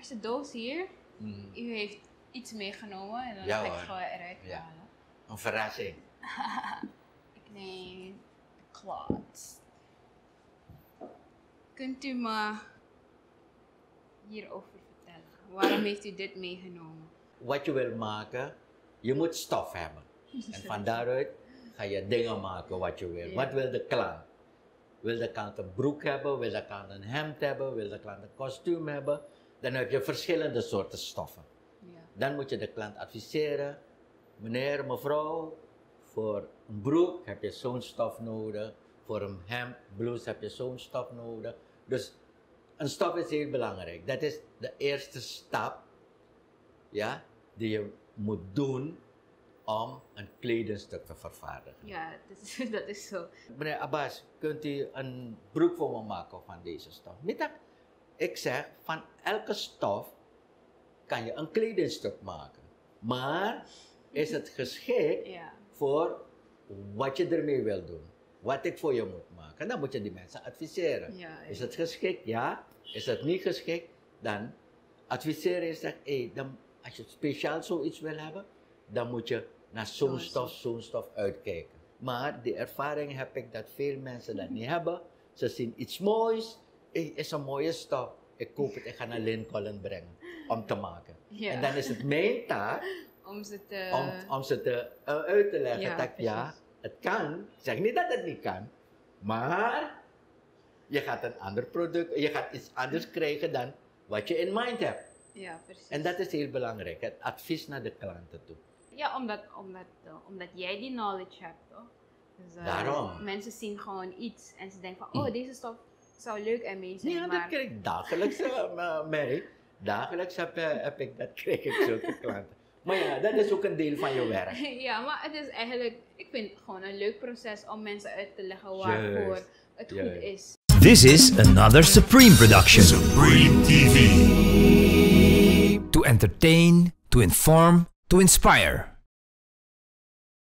is de doos hier. U heeft iets meegenomen en dan ga ik gewoon eruit halen. Een verrassing. Ik neem de cloths. Kunt u me hierover vertellen? Waarom heeft u dit meegenomen? Wat je wil maken, je moet stof hebben. En van daaruit ga je dingen maken wat je wil. Wat wil de klant? Wil de klant een broek hebben? Wil de klant een hemd hebben? Wil de klant een kostuum hebben? Dan heb je verschillende soorten stoffen. Dan moet je de klant adviseren. Meneer, mevrouw, voor een broek heb je zo'n stof nodig. Voor een hemd, blouse heb je zo'n stof nodig. Dus een stof is heel belangrijk. Dat is de eerste stap, ja, die je moet doen om een kledingstuk te vervaardigen. Ja, dat is zo. Meneer Abbas, kunt u een broek voor me maken van deze stof? Niet dat ik zeg, van elke stof kan je een kledingstuk maken. Maar is het geschikt voor wat je ermee wil doen? Wat ik voor je moet maken? Dan moet je die mensen adviseren. Is het geschikt? Ja. Is het niet geschikt? Dan adviseren je zegt, dan, als je speciaal zoiets wil hebben, dan moet je naar zo'n stof uitkijken. Maar die ervaring heb ik dat veel mensen dat niet hebben. Ze zien iets moois, is een mooie stof. Ik koop het, ik ga naar Lincoln brengen om te maken. En dan is het mijn taak om ze uit te leggen dat het kan. Ik zeg niet dat het niet kan, maar je gaat een ander product, je gaat iets anders krijgen dan wat je in mind hebt. Ja, precies. En dat is heel belangrijk, het advies naar de klanten toe. Ja, omdat jij die knowledge hebt, toch? Dus, daarom. Mensen zien gewoon iets en ze denken van, oh, deze stof zou leuk en mee zijn. Ja, dat krijg ik dagelijks, Mary. Dagelijks krijg ik zulke klanten. Maar ja, dat is ook een deel van je werk. Ja, maar het is eigenlijk, ik vind het gewoon een leuk proces om mensen uit te leggen waarvoor het goed is. This is another Supreme production. Supreme TV. To entertain, to inform, to inspire.